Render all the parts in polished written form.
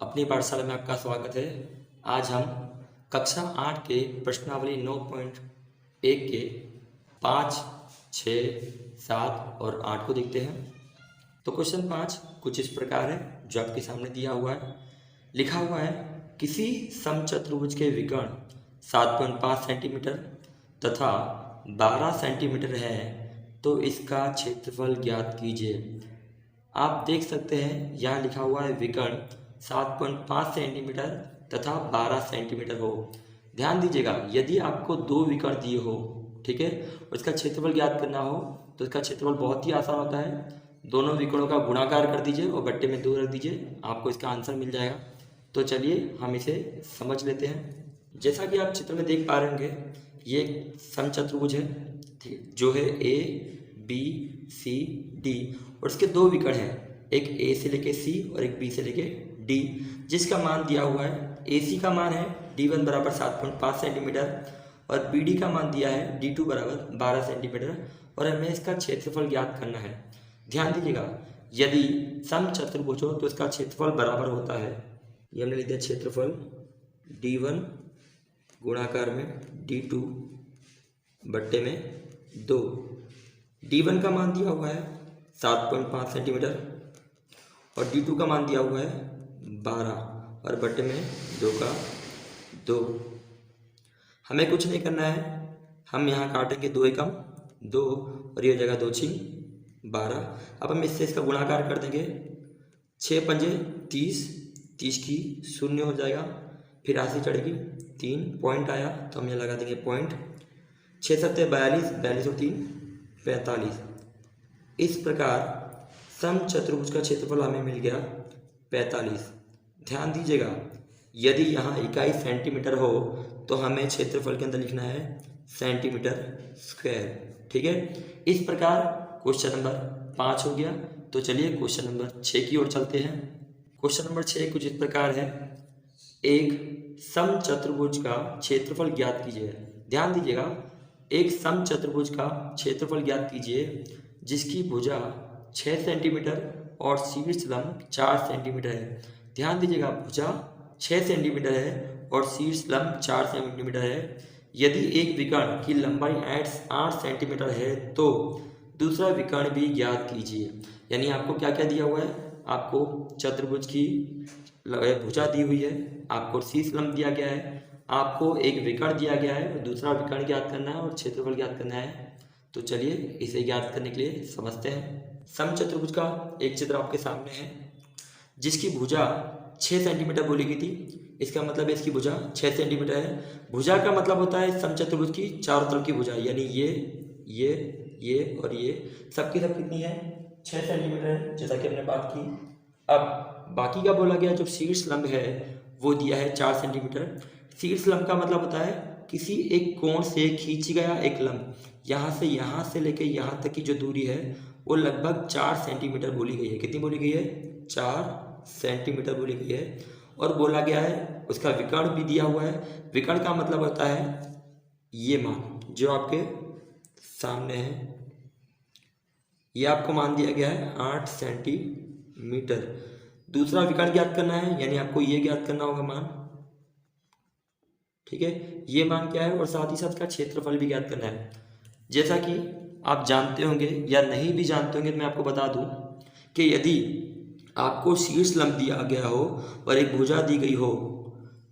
अपनी पाठशाला में आपका स्वागत है। आज हम कक्षा 8 के प्रश्नावली 9.1 के 5, 6, 7 और 8 को देखते हैं। तो क्वेश्चन 5 कुछ इस प्रकार है जो आपके सामने दिया हुआ है। लिखा हुआ है किसी समचतुर्भुज के विकर्ण 7.5 सेंटीमीटर तथा 12 सेंटीमीटर है तो इसका क्षेत्रफल ज्ञात कीजिए। आप देख सकते हैं यहाँ लिखा हुआ है विकर्ण 7.5 सेंटीमीटर तथा 12 सेंटीमीटर हो। ध्यान दीजिएगा, यदि आपको दो विकर्ण दिए हो, ठीक है, और इसका क्षेत्रफल ज्ञात करना हो तो इसका क्षेत्रफल बहुत ही आसान होता है। दोनों विकर्णों का गुणाकार कर दीजिए और बट्टे में 2 रख दीजिए, आपको इसका आंसर मिल जाएगा। तो चलिए हम इसे समझ लेते हैं। जैसा कि आप चित्र में देख पा रहे होंगे, ये एक समचतुर्भुज है, ठीक है, जो है A, B, C, D और इसके दो विकर्ण हैं, एक A से लेके C और एक B से लेके D, जिसका मान दिया हुआ है। AC का मान है D1 बराबर 7.5 सेंटीमीटर और BD का मान दिया है D2 बराबर 12 सेंटीमीटर और हमें इसका क्षेत्रफल ज्ञात करना है। ध्यान दीजिएगा, यदि समचतुर्भुज हो तो इसका क्षेत्रफल बराबर होता है, ये हमने लिख दिया क्षेत्रफल D1 गुणाकार में D2 बट्टे में 2। D1 का मान दिया हुआ है 7.5 सेंटीमीटर और D2 का मान दिया हुआ है 12 और बट्टे में 2 का 2। हमें कुछ नहीं करना है, हम यहाँ काटेंगे 2 एकम 2 और ये हो जाएगा 2 छिंग 12। अब हम इससे इसका गुणाकार कर देंगे, 6 पंजे 30, 30 की 0 हो जाएगा, फिर राशि चढ़ेगी 3, पॉइंट आया तो हम यहाँ लगा देंगे पॉइंट। 6 सत्ते 42, 42 और 3 45। इस प्रकार समचतुर्भुज का क्षेत्रफल हमें मिल गया 45। ध्यान दीजिएगा, यदि यहाँ इकाई सेंटीमीटर हो तो हमें क्षेत्रफल के अंदर लिखना है सेंटीमीटर स्क्वायर, ठीक है। इस प्रकार क्वेश्चन नंबर 5 हो गया। तो चलिए क्वेश्चन नंबर 6 की ओर चलते हैं। क्वेश्चन नंबर 6 कुछ इस प्रकार है, एक समचतुर्भुज का क्षेत्रफल ज्ञात कीजिए। ध्यान दीजिएगा, एक समचतुर्भुज का क्षेत्रफल ज्ञात कीजिए जिसकी भुजा 6 सेंटीमीटर और शीर्ष लंब 4 सेंटीमीटर है। ध्यान दीजिएगा, भुजा 6 सेंटीमीटर है और शीर्ष लंब 4 सेंटीमीटर है। यदि एक विकर्ण की लंबाई 8 सेंटीमीटर है तो दूसरा विकर्ण भी ज्ञात कीजिए। यानी आपको क्या क्या दिया हुआ है, आपको चतुर्भुज की भुजा दी हुई है, आपको शीर्ष लंब दिया गया है, आपको एक विकर्ण दिया गया है और दूसरा विकर्ण ज्ञात करना है और क्षेत्रफल ज्ञात करना है। तो चलिए इसे ज्ञात करने के लिए समझते हैं। समचतुर्भुज का एक चित्र आपके सामने है जिसकी भुजा 6 सेंटीमीटर बोली गई थी। इसका मतलब है इसकी भुजा 6 सेंटीमीटर है। भुजा का मतलब होता है समचतुर्भुज की चारों तरफ की भुजा, यानी ये और ये सबकी सब कितनी है, 6 सेंटीमीटर है, जैसा कि हमने बात की। अब बाकी का बोला गया जो शीर्ष लंब है वो दिया है 4 सेंटीमीटर। शीर्ष लंब का मतलब होता है किसी एक कोण से खींची गया एक लंब, यहाँ से लेके यहाँ तक की जो दूरी है वो लगभग 4 सेंटीमीटर बोली गई है। कितनी बोली गई है, 4 सेंटीमीटर बोली गई है। और बोला गया है उसका विकर्ण भी दिया हुआ है। विकर्ण का मतलब होता है ये मान जो आपके सामने है, ये आपको मान दिया गया है 8 सेंटीमीटर। दूसरा विकर्ण ज्ञात करना है, यानी आपको ये ज्ञात करना होगा मान, ठीक है, ये मान क्या है, और साथ ही साथ इसका क्षेत्रफल भी ज्ञात करना है। जैसा कि आप जानते होंगे या नहीं भी जानते होंगे, मैं आपको बता दूं कि यदि आपको शीर्ष लंब दिया गया हो और एक भुजा दी गई हो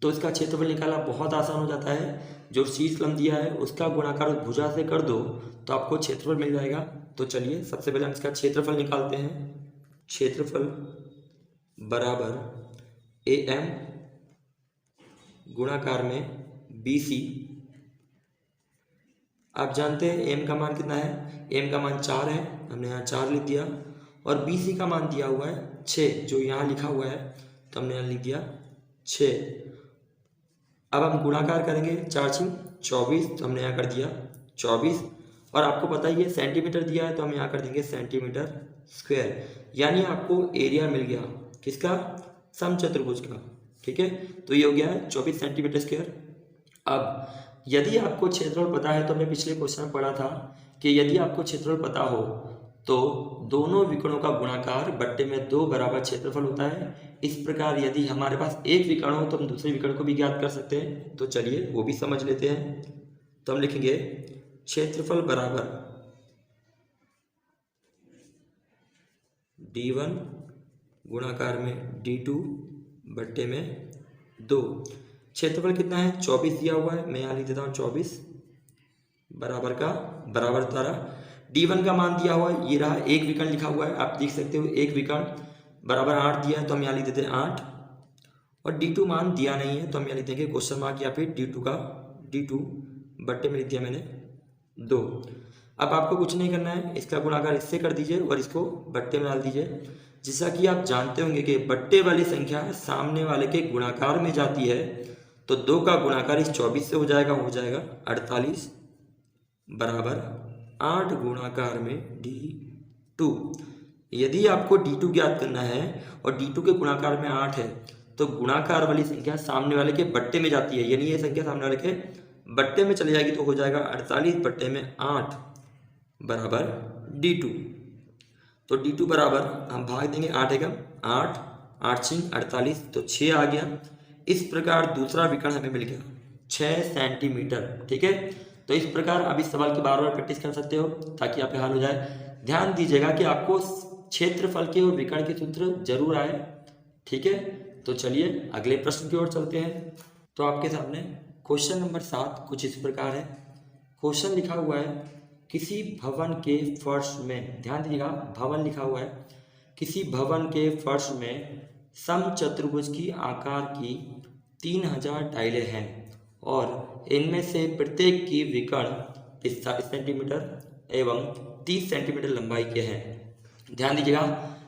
तो इसका क्षेत्रफल निकालना बहुत आसान हो जाता है। जो शीर्ष लंब दिया है उसका गुणाकार उस भुजा से कर दो तो आपको क्षेत्रफल मिल जाएगा। तो चलिए सबसे पहले हम इसका क्षेत्रफल निकालते हैं। क्षेत्रफल बराबर AM गुणाकार में BC। आप जानते हैं M का मान कितना है, M का मान 4 है, हमने यहाँ 4 लिख दिया, और BC का मान दिया हुआ है 6 जो यहाँ लिखा हुआ है, तो हमने यहाँ लिख दिया 6। अब हम गुणाकार करेंगे, 4 छिंग 24, तो हमने यहाँ कर दिया 24, और आपको पता ही है सेंटीमीटर दिया है तो हम यहाँ कर देंगे सेंटीमीटर स्क्वायर। यानी आपको एरिया मिल गया किसका, समचतुर्भुज का, ठीक है। तो ये हो गया है 24 सेंटीमीटर स्क्वायर। अब यदि आपको क्षेत्रफल पता है, तो हमने पिछले क्वेश्चन में पढ़ा था कि यदि आपको क्षेत्रफल पता हो तो दोनों विकर्णों का गुणाकार बट्टे में 2 बराबर क्षेत्रफल होता है। इस प्रकार यदि हमारे पास एक विकर्ण हो तो हम दूसरे विकर्ण को भी ज्ञात कर सकते हैं। तो चलिए वो भी समझ लेते हैं। तो हम लिखेंगे क्षेत्रफल बराबर d1 गुणाकार में d2 बट्टे में 2। क्षेत्रफल कितना है? 24 दिया हुआ है, मैं यहाँ लिख देता हूँ 24 बराबर का बराबर द्वारा d1 का मान दिया हुआ है, ये रहा, एक विकर्ण लिखा हुआ है, आप देख सकते हो एक विकर्ण बराबर 8 दिया है, तो हम यहाँ लिख देते हैं 8। और d2 मान दिया नहीं है तो हम यहाँ लिख देंगे क्वेश्चन मार्क, या फिर d2 बट्टे में लिख दिया मैंने 2। अब आपको कुछ नहीं करना है, इसका गुणाकार इससे कर दीजिए और इसको बट्टे में डाल दीजिए। जैसा कि आप जानते होंगे कि बट्टे वाली संख्या सामने वाले के गुणाकार में जाती है, तो 2 का गुणाकार इस 24 से हो जाएगा 48 बराबर 8 गुणाकार में d2। यदि आपको d2 ज्ञात करना है और d2 के गुणाकार में 8 है, तो गुणाकार वाली संख्या सामने वाले के बट्टे में जाती है, यानी ये संख्या सामने वाले के बट्टे में चली जाएगी, तो हो जाएगा 48 बट्टे में 8 बराबर d2। तो d2 बराबर हम भाग देंगे 8 एकम 8, 8 6 48, तो 6 आ गया। इस प्रकार दूसरा विकर्ण हमें मिल गया 6 सेंटीमीटर। ठीक है, तो इस प्रकार आप इस सवाल की बार बार प्रैक्टिस कर सकते हो ताकि आप हल हो जाए। ध्यान दीजिएगा कि आपको क्षेत्रफल के और विकर्ण के सूत्र जरूर आए। ठीक है, तो चलिए अगले प्रश्न की ओर चलते हैं। तो आपके सामने क्वेश्चन नंबर 7 कुछ इस प्रकार है। क्वेश्चन लिखा हुआ है किसी भवन के फर्श में, ध्यान दीजिएगा भवन लिखा हुआ है, किसी भवन के फर्श में समचतुर्भुज की आकार की 3000 टाइलें हैं और इनमें से प्रत्येक की विकर्ण 45 सेंटीमीटर एवं 30 सेंटीमीटर लंबाई के हैं। ध्यान दीजिएगा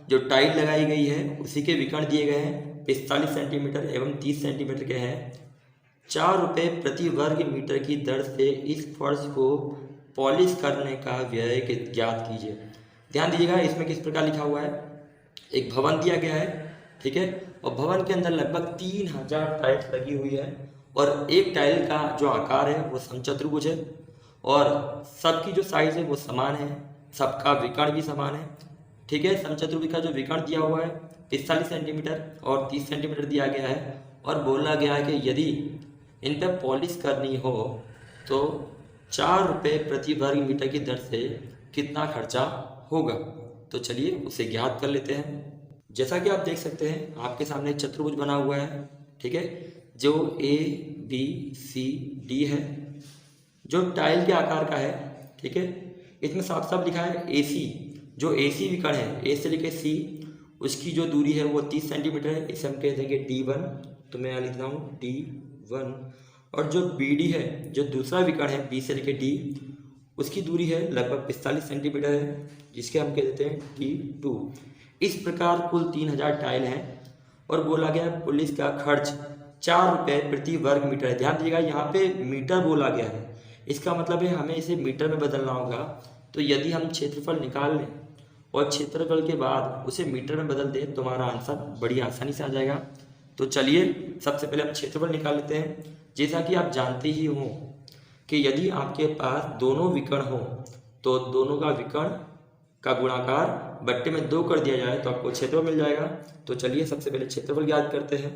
जो टाइल लगाई गई है उसी के विकर्ण दिए गए हैं, 45 सेंटीमीटर एवं 30 सेंटीमीटर के हैं। 4 रुपये प्रति वर्ग मीटर की दर से इस फर्श को पॉलिश करने का व्यय ज्ञात कीजिए। ध्यान दीजिएगा इसमें किस प्रकार लिखा हुआ है, एक भवन दिया गया है, ठीक है, और भवन के अंदर लगभग 3000 टाइल्स लगी हुई है और एक टाइल का जो आकार है वो समचतुर्भुज है और सबकी जो साइज है वो समान है, सबका विकर्ण भी समान है। ठीक है, समचतुर्भुज का जो विकर्ण दिया हुआ है 45 सेंटीमीटर और 30 सेंटीमीटर दिया गया है और बोला गया है कि यदि इन पर पॉलिश करनी हो तो 4 रुपये प्रति वर्ग मीटर की दर से कितना खर्चा होगा। तो चलिए उसे ज्ञात कर लेते हैं। जैसा कि आप देख सकते हैं आपके सामने चतुर्भुज बना हुआ है, ठीक है, जो ABCD है, जो टाइल के आकार का है। ठीक है, इसमें साफ साफ लिखा है AC, जो AC विकर्ण है A से लेकर C, उसकी जो दूरी है वो 30 सेंटीमीटर है, इसे हम कह देंगे D1। तो मैं यहाँ लिखता हूँ D1। और जो BD है, जो दूसरा विकर्ण है B से लेकर D, उसकी दूरी है लगभग 45 सेंटीमीटर है, जिसके हम कह देते हैं D2। इस प्रकार कुल 3000 टाइल हैं और बोला गया पुलिस का खर्च 4 रुपये प्रति वर्ग मीटर है। ध्यान दीजिएगा यहाँ पे मीटर बोला गया है, इसका मतलब है हमें इसे मीटर में बदलना होगा। तो यदि हम क्षेत्रफल निकाल लें और क्षेत्रफल के बाद उसे मीटर में बदल दें तो हमारा आंसर बड़ी आसानी से आ जाएगा। तो चलिए सबसे पहले हम क्षेत्रफल निकाल लेते हैं। जैसा कि आप जानते ही हो कि यदि आपके पास दोनों विकर्ण हो तो दोनों का विकर्ण का गुणाकार बट्टे में 2 कर दिया जाए तो आपको क्षेत्रफल मिल जाएगा। तो चलिए सबसे पहले क्षेत्रफल ज्ञात करते हैं।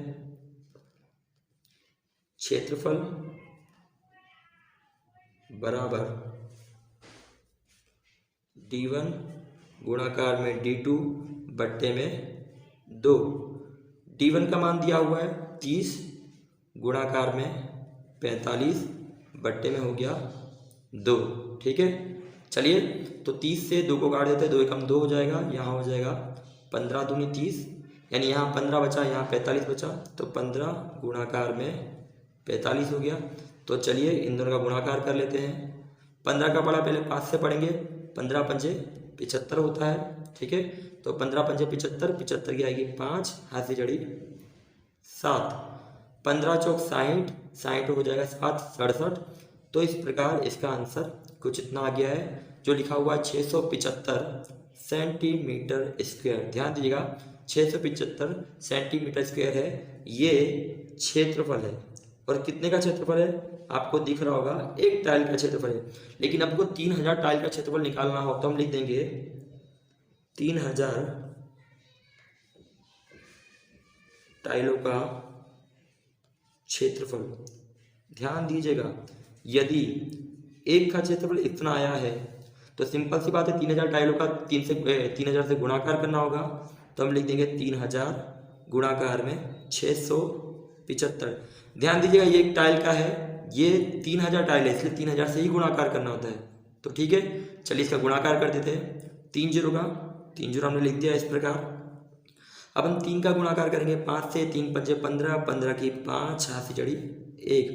क्षेत्रफल बराबर D1 गुणाकार में D2 बट्टे में 2। D1 का मान दिया हुआ है 30 गुणाकार में 45 बट्टे में हो गया 2। ठीक है, चलिए तो 30 से 2 को काट देते हैं, 2 एकम 2 हो जाएगा, यहाँ हो जाएगा 15 दूनी 30, यानी यहाँ 15 बचा, यहाँ 45 बचा, तो 15 गुणाकार में 45 हो गया। तो चलिए इन दोनों का गुणाकार कर लेते हैं। 15 का पढ़ा पहले 5 से पढ़ेंगे, 15 पंजे 75 होता है। ठीक है, तो 15 पंजे 75, 75 की आएगी 5, हाथ से जड़ी 7, 15 चौक 60, 60 हो जाएगा 7, 67। तो इस प्रकार इसका आंसर कुछ इतना आ गया है जो लिखा हुआ है 675 सेंटीमीटर स्क्वायर। ध्यान दीजिएगा 675 सेंटीमीटर स्क्वायर है, ये क्षेत्रफल है। और कितने का क्षेत्रफल है आपको दिख रहा होगा, एक टाइल का क्षेत्रफल है। लेकिन आपको 3000 टाइल का क्षेत्रफल निकालना हो तो हम लिख देंगे 3000 टाइलों का क्षेत्रफल। ध्यान दीजिएगा, यदि एक का क्षेत्रफल इतना आया है तो सिंपल सी बात है 3000 टाइलों का 3000 से गुणाकार करना होगा। तो हम लिख देंगे 3000 गुणाकार में 675। ध्यान दीजिएगा ये एक टाइल का है, ये 3000 टाइल है, इसलिए 3000 से ही गुणाकार करना होता है। तो ठीक है, चलिए इसका गुणाकार कर देते हैं। 3 जीरो का 3 जीरो हमने लिख दिया इस प्रकार। अब हम 3 का गुणाकार करेंगे 5 से। 3 पंजे 15, 15 की 5, हाथ से चढ़ी 1,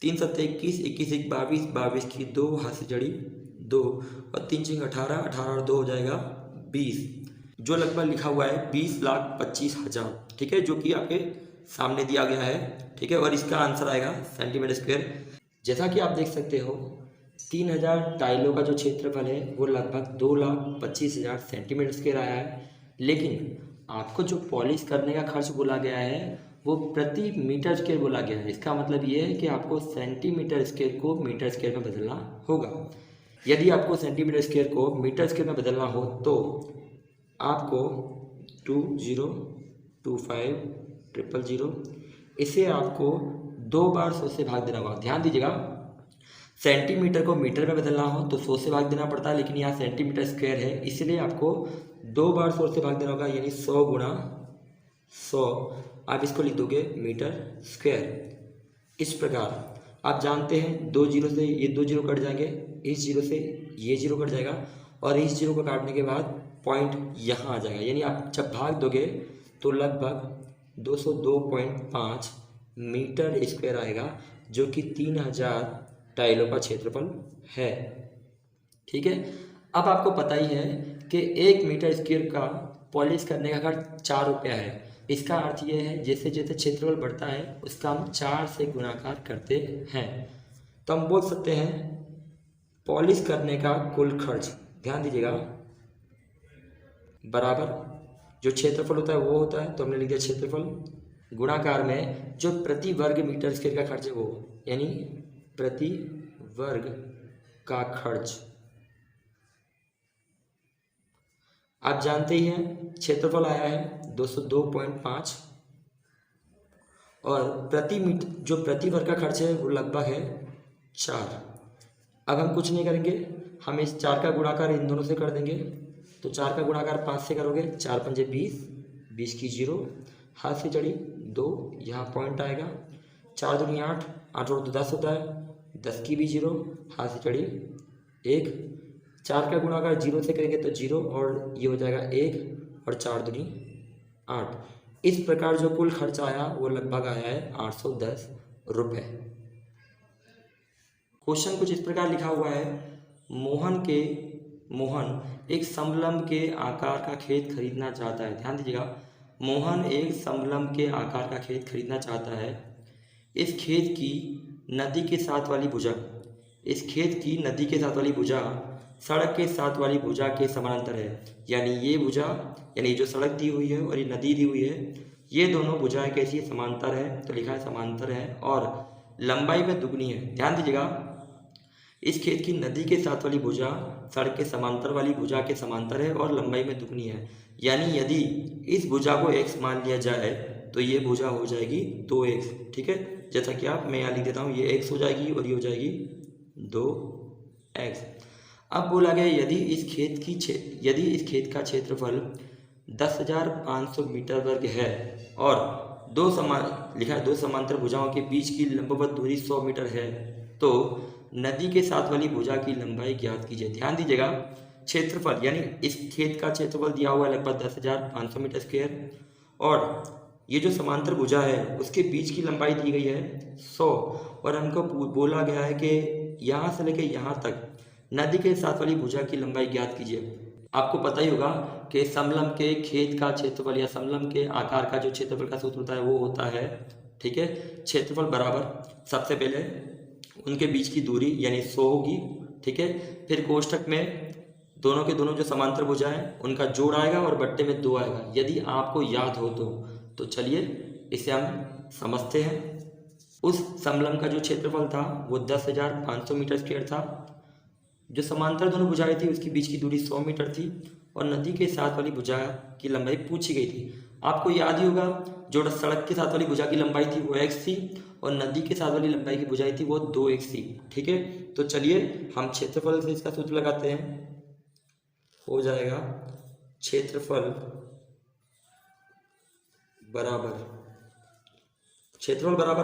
3 सत्ते 21, 21 एक 22, 22 की 2, हाथ से चढ़ी 2, और 3 चिंग 18, 18 और 2 हो जाएगा 20, जो लगभग लिखा हुआ है 20,25,000। ठीक है, जो कि आपके सामने दिया गया है। ठीक है, और इसका आंसर आएगा सेंटीमीटर स्क्वायर। जैसा कि आप देख सकते हो 3000 टाइलों का जो क्षेत्रफल है वो लगभग 2,25,000 सेंटीमीटर स्क्वायर आया है। लेकिन आपको जो पॉलिश करने का खर्च बोला गया है वो प्रति मीटर स्क्वायर बोला गया है। इसका मतलब ये है कि आपको सेंटीमीटर स्क्वायर को मीटर स्क्वायर में बदलना होगा। यदि आपको सेंटीमीटर स्क्वायर को मीटर स्क्वायर में बदलना हो तो आपको 2025,000 इसे आपको 2 बार 100 से भाग देना होगा। ध्यान दीजिएगा, सेंटीमीटर को मीटर में बदलना हो तो 100 से भाग देना पड़ता है, लेकिन यहाँ सेंटीमीटर स्क्वायर है इसलिए आपको 2 बार 100 से भाग देना होगा, यानी 100 गुणा 100। आप इसको लिख दोगे मीटर स्क्वायर। इस प्रकार आप जानते हैं 2 जीरो से ये 2 जीरो कट जाएंगे, इस जीरो से ये जीरो कट जाएगा, और इस जीरो को काटने के बाद पॉइंट यहाँ आ जाएगा, यानी आप जब भाग दोगे तो लगभग 202.5 मीटर स्क्वायर आएगा, जो कि 3000 टाइलों का क्षेत्रफल है। ठीक है, अब आपको पता ही है कि 1 मीटर स्क्वायर का पॉलिश करने का खर्च 4 रुपया है। इसका अर्थ ये है जैसे जैसे क्षेत्रफल बढ़ता है उसका हम 4 से गुणाकार करते हैं। तो हम बोल सकते हैं पॉलिश करने का कुल खर्च, ध्यान दीजिएगा, बराबर जो क्षेत्रफल होता है वो होता है, तो हमने लिख दिया क्षेत्रफल गुणाकार में जो प्रति वर्ग मीटर स्क्वायर का खर्च है वो, यानी प्रति वर्ग का खर्च। आप जानते ही हैं क्षेत्रफल आया है 202.5, और प्रति मीटर जो प्रति वर्ग का खर्च है वो लगभग है 4। अब हम कुछ नहीं करेंगे, हम इस 4 का गुणाकार इन दोनों से कर देंगे। तो 4 का गुणाकार 5 से करोगे, 4 पंजे 20, 20 की 0, हाथ से चढ़ी 2, यहाँ पॉइंट आएगा, 4 दूनी 8, 8 और 2 10 होता है, 10 की भी 0, हाथ से चढ़ी 1, 4 का गुणाकार 0 से करेंगे तो 0, और ये हो जाएगा 1, और 4 दूनी 8। इस प्रकार जो कुल खर्च आया वो लगभग आया है 810 रुपये। क्वेश्चन कुछ इस प्रकार लिखा हुआ है, मोहन एक समलंब के आकार का खेत खरीदना चाहता है। ध्यान दीजिएगा, मोहन एक समलंब के आकार का खेत खरीदना चाहता है। इस खेत की नदी के साथ वाली भुजा सड़क के साथ वाली भुजा के समानांतर है। यानी ये भुजा, यानी जो सड़क दी हुई है और ये नदी दी हुई है, ये दोनों भुजाएं कैसी समांतर है, तो लिखा है समांतर है और लंबाई में दुगनी है। ध्यान दीजिएगा, इस खेत की नदी के साथ वाली भुजा सड़क के समांतर वाली भुजा के समांतर है और लंबाई में दुगनी है। यानी यदि इस भुजा को x मान लिया जाए तो ये भुजा हो जाएगी 2x। ठीक है, जैसा कि मैं यहाँ लिख देता हूँ, ये x हो जाएगी और ये हो जाएगी 2x। अब बोला गया यदि इस खेत का क्षेत्रफल 10,500 मीटर वर्ग है और दो समांतर भुजाओं के बीच की लंबवत दूरी 100 मीटर है, तो नदी के साथ वाली भुजा की लंबाई ज्ञात कीजिए। ध्यान दीजिएगा, क्षेत्रफल यानी इस खेत का क्षेत्रफल दिया हुआ है लगभग 10,500 मीटर स्क्वायर, और ये जो समांतर भुजा है उसके बीच की लंबाई दी गई है 100, और हमको बोला गया है कि यहाँ से लेके यहाँ तक नदी के साथ वाली भुजा की लंबाई ज्ञात कीजिए। आपको पता ही होगा कि समलंब के खेत का क्षेत्रफल या समलंब के आकार का जो क्षेत्रफल का सूत्र होता है वो होता है, ठीक है, क्षेत्रफल बराबर सबसे पहले उनके बीच की दूरी यानी 100 होगी। ठीक है, फिर कोष्ठक में दोनों के दोनों जो समांतर भुजा है उनका जोड़ आएगा और बट्टे में 2 आएगा। यदि आपको याद हो तो चलिए इसे हम समझते हैं। उस समलंब का जो क्षेत्रफल था वो 10,500 मीटर स्क्वायर था। जो समांतर दोनों भुजाएं थी उसके बीच की दूरी 100 मीटर थी और नदी के साथ वाली भुजा की लंबाई पूछी गई थी। आपको याद ही होगा जो सड़क के साथ वाली भुजा की लंबाई थी वो x थी और नदी के साथ वाली लंबाई की भुजाई थी वो 2x थी। ठीक है, तो चलिए हम क्षेत्रफल से इसका सूत्र लगाते हैं। हो जाएगा क्षेत्रफल बराबर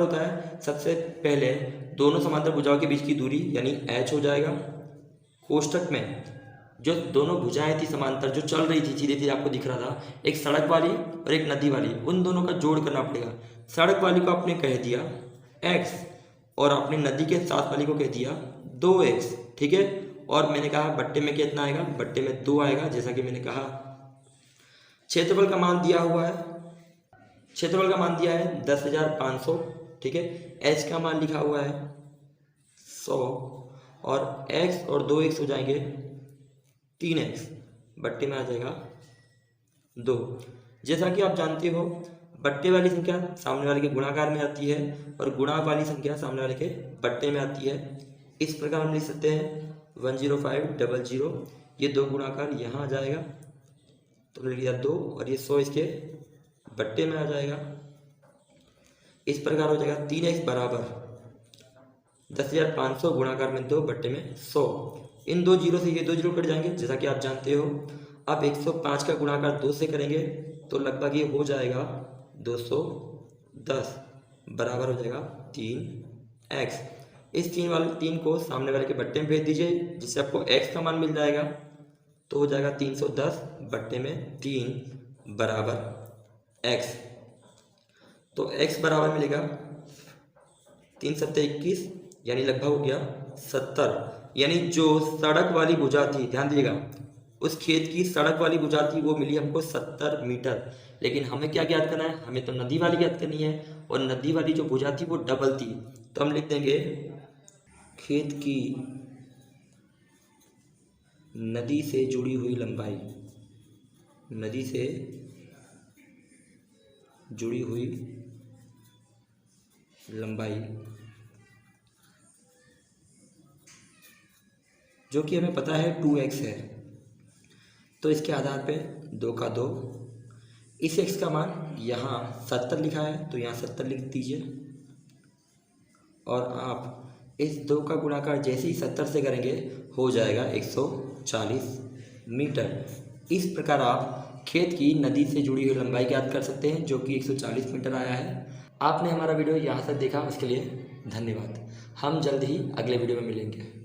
होता है सबसे पहले दोनों समांतर भुजाओं के बीच की दूरी यानी h हो जाएगा, कोष्टक में जो दोनों भुजाएं थी समांतर जो चल रही थी सीधे सीधे आपको दिख रहा था, एक सड़क वाली और एक नदी वाली, उन दोनों का जोड़ करना पड़ेगा। सड़क वाली को आपने कह दिया x और आपने नदी के साथ वाली को कह दिया 2x। ठीक है, और मैंने कहा बट्टे में कितना आएगा, बट्टे में 2 आएगा जैसा कि मैंने कहा। क्षेत्रफल का मान दिया हुआ है, क्षेत्रफल का मान दिया है 10,500। ठीक है, h का मान लिखा हुआ है 100 और x और 2x हो जाएंगे 3x, बट्टे में आ जाएगा 2। जैसा कि आप जानते हो बट्टे वाली संख्या सामने वाले के गुणाकार में आती है और गुणा वाली संख्या सामने वाले के बट्टे में आती है। इस प्रकार हम लिख सकते हैं 10500, ये 2 गुणाकार यहाँ आ जाएगा तो हमने लिया 2 और ये 100 इसके बट्टे में आ जाएगा। इस प्रकार हो जाएगा 3x बराबर 10,500 गुणाकार में 2 बट्टे में 100। इन 2 जीरो से ये 2 जीरो कट जाएंगे जैसा कि आप जानते हो। अब 105 का गुणाकार 2 से करेंगे तो लगभग ये हो जाएगा 210 बराबर हो जाएगा 3x। इस 3 को सामने वाले के बट्टे में भेज दीजिए जिससे आपको x का मान मिल जाएगा, तो हो जाएगा 310 बट्टे में 3 बराबर x। तो x बराबर मिलेगा 3 7 21 यानी लगभग हो गया 70। यानी जो सड़क वाली भुजा थी, ध्यान दीजिएगा, उस खेत की सड़क वाली भुजा थी वो मिली हमको 70 मीटर। लेकिन हमें क्या ज्ञात करना है, हमें तो नदी वाली ज्ञात करनी है और नदी वाली जो भुजा थी वो डबल थी। तो हम लिख देंगे खेत की नदी से जुड़ी हुई लंबाई, नदी से जुड़ी हुई लंबाई जो कि हमें पता है 2x है। तो इसके आधार पे 2 का 2, इस x का मान यहाँ 70 लिखा है तो यहाँ 70 लिख दीजिए और आप इस 2 का गुणाकार जैसे ही 70 से करेंगे हो जाएगा 140 मीटर। इस प्रकार आप खेत की नदी से जुड़ी हुई लंबाई ज्ञात कर सकते हैं जो कि 140 मीटर आया है। आपने हमारा वीडियो यहाँ तक देखा उसके लिए धन्यवाद। हम जल्द ही अगले वीडियो में मिलेंगे।